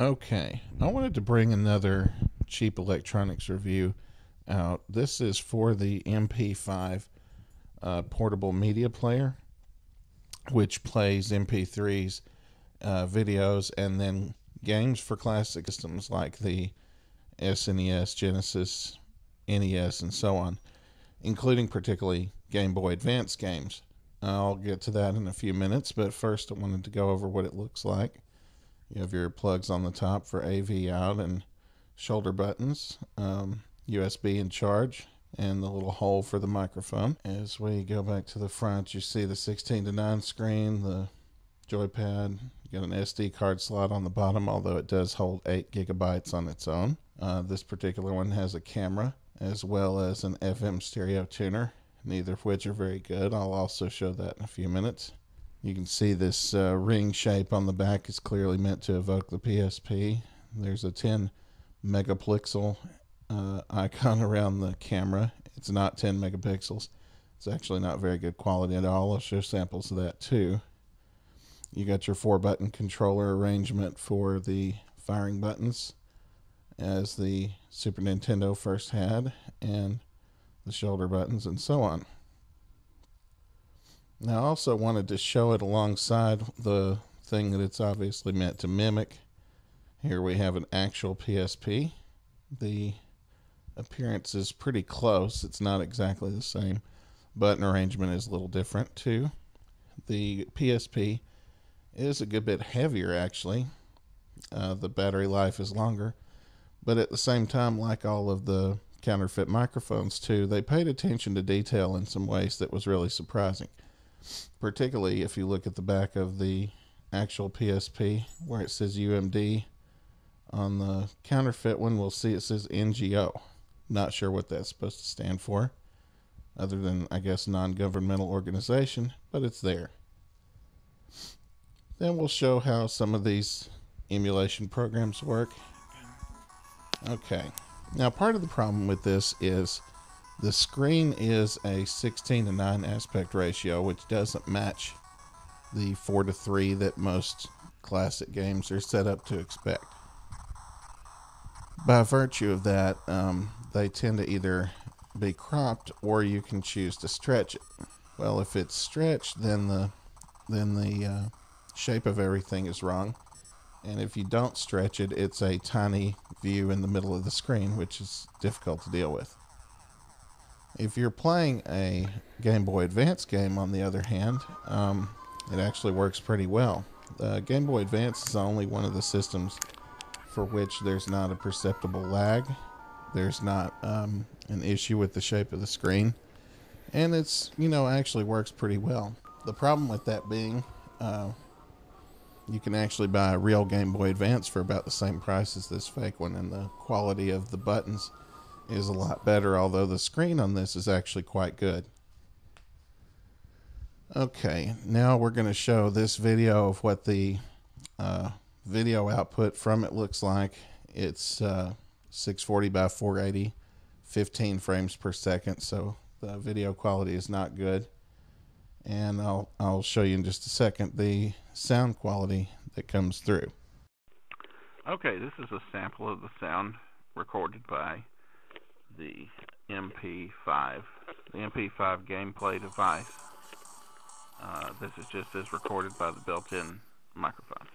Okay, I wanted to bring another cheap electronics review out. This is for the Mp5 portable media player, which plays MP3s, videos, and then games for classic systems like the SNES, Genesis, NES, and so on, including particularly Game Boy Advance games. I'll get to that in a few minutes, but first I wanted to go over what it looks like. You have your plugs on the top for AV out and shoulder buttons, USB and charge, and the little hole for the microphone. As we go back to the front, you see the 16:9 screen, the joypad. You got an SD card slot on the bottom, although it does hold 8 gigabytes on its own. This particular one has a camera as well as an FM stereo tuner, neither of which are very good. I'll also show that in a few minutes. You can see this ring shape on the back is clearly meant to evoke the PSP. There's a 10 megapixel icon around the camera. It's not 10 megapixels. It's actually not very good quality at all. I'll show samples of that too. You got your 4-button controller arrangement for the firing buttons, as the Super Nintendo first had, and the shoulder buttons and so on. Now I also wanted to show it alongside the thing that it's obviously meant to mimic. Here we have an actual PSP. The appearance is pretty close. It's not exactly the same. Button arrangement is a little different too. The PSP is a good bit heavier actually. The battery life is longer, but at the same time, like all of the counterfeit microphones too, they paid attention to detail in some ways that was really surprising. Particularly if you look at the back of the actual PSP where it says UMD. On the counterfeit one, we'll see it says NGO. Not sure what that's supposed to stand for, other than, I guess, non-governmental organization, but it's there. Then we'll show how some of these emulation programs work. Okay, now part of the problem with this is the screen is a 16:9 aspect ratio, which doesn't match the 4:3 that most classic games are set up to expect. By virtue of that, they tend to either be cropped or you can choose to stretch it. Well, if it's stretched, then the shape of everything is wrong. And if you don't stretch it, it's a tiny view in the middle of the screen, which is difficult to deal with. If you're playing a Game Boy Advance game, on the other hand, it actually works pretty well. Game Boy Advance is only one of the systems for which there's not a perceptible lag. There's not an issue with the shape of the screen. And it's, actually works pretty well. The problem with that being, you can actually buy a real Game Boy Advance for about the same price as this fake one, and the quality of the buttons is a lot better, although the screen on this is actually quite good. Okay, now we're going to show this video of what the video output from it looks like. It's 640 by 480, 15 frames per second, so the video quality is not good. And I'll show you in just a second the sound quality that comes through. Okay, this is a sample of the sound recorded by the Mp5, the Mp5 gameplay device. This is just as recorded by the built-in microphone.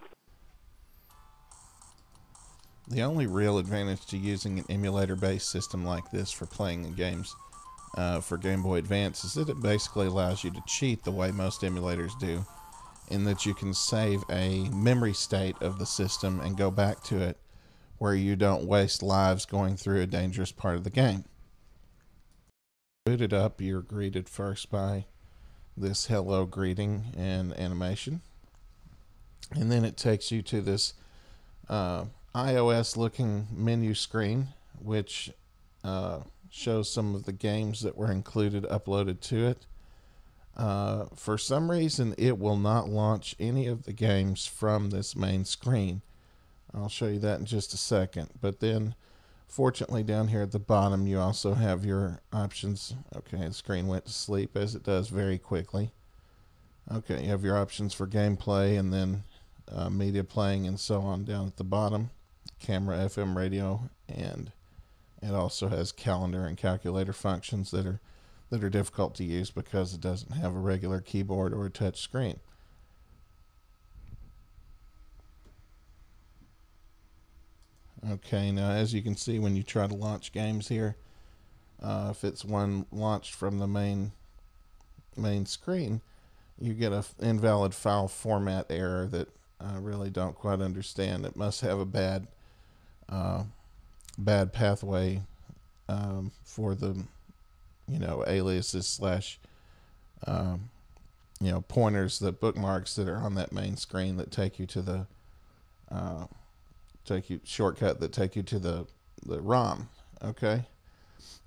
The only real advantage to using an emulator-based system like this for playing the games for Game Boy Advance is that it basically allows you to cheat the way most emulators do, in that you can save a memory state of the system and go back to it where you don't waste lives going through a dangerous part of the game. Booted up, you're greeted first by this hello greeting and animation, and then it takes you to this iOS looking menu screen, which shows some of the games that were included uploaded to it. For some reason it will not launch any of the games from this main screen. I'll show you that in just a second. But then fortunately down here at the bottom you also have your options. Okay, the screen went to sleep, as it does very quickly. Okay, you have your options for gameplay, and then media playing and so on down at the bottom, camera, FM radio, and it also has calendar and calculator functions that are difficult to use because it doesn't have a regular keyboard or a touch screen. Okay, now as you can see when you try to launch games here, if it's one launched from the main screen, you get an invalid file format error that I really don't quite understand. It must have a bad pathway for the aliases slash pointers, the bookmarks that are on that main screen that take you to the shortcut that take you to the ROM. Okay,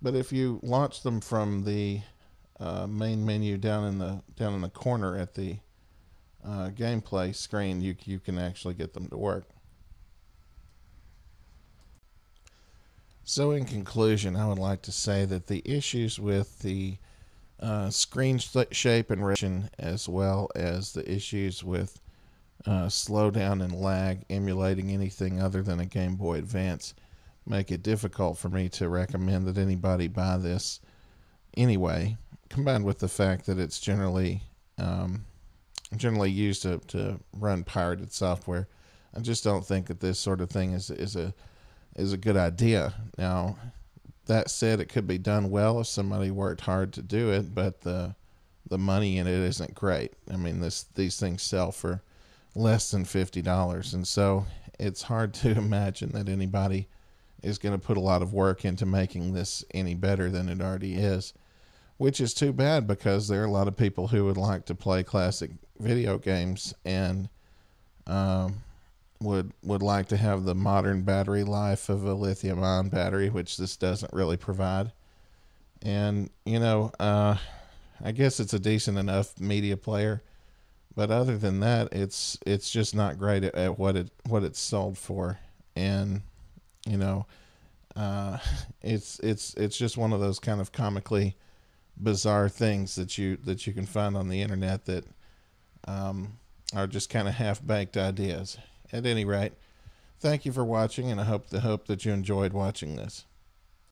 but if you launch them from the main menu down in the corner at the gameplay screen, you can actually get them to work. So in conclusion, I would like to say that the issues with the screen shape and resolution, as well as the issues with slowdown and lag emulating anything other than a Game Boy Advance, make it difficult for me to recommend that anybody buy this anyway, combined with the fact that it's generally used to run pirated software. I just don't think that this sort of thing is a good idea. Now, that said, it could be done well if somebody worked hard to do it, but the money in it isn't great. I mean, these things sell for less than $50, and so it's hard to imagine that anybody is going to put a lot of work into making this any better than it already is, which is too bad because there are a lot of people who would like to play classic video games and would like to have the modern battery life of a lithium-ion battery, which this doesn't really provide. And I guess it's a decent enough media player, but other than that, it's just not great at what it's sold for. And it's just one of those kind of comically bizarre things that you can find on the internet that are just kind of half-baked ideas. At any rate, thank you for watching, and I hope that you enjoyed watching this.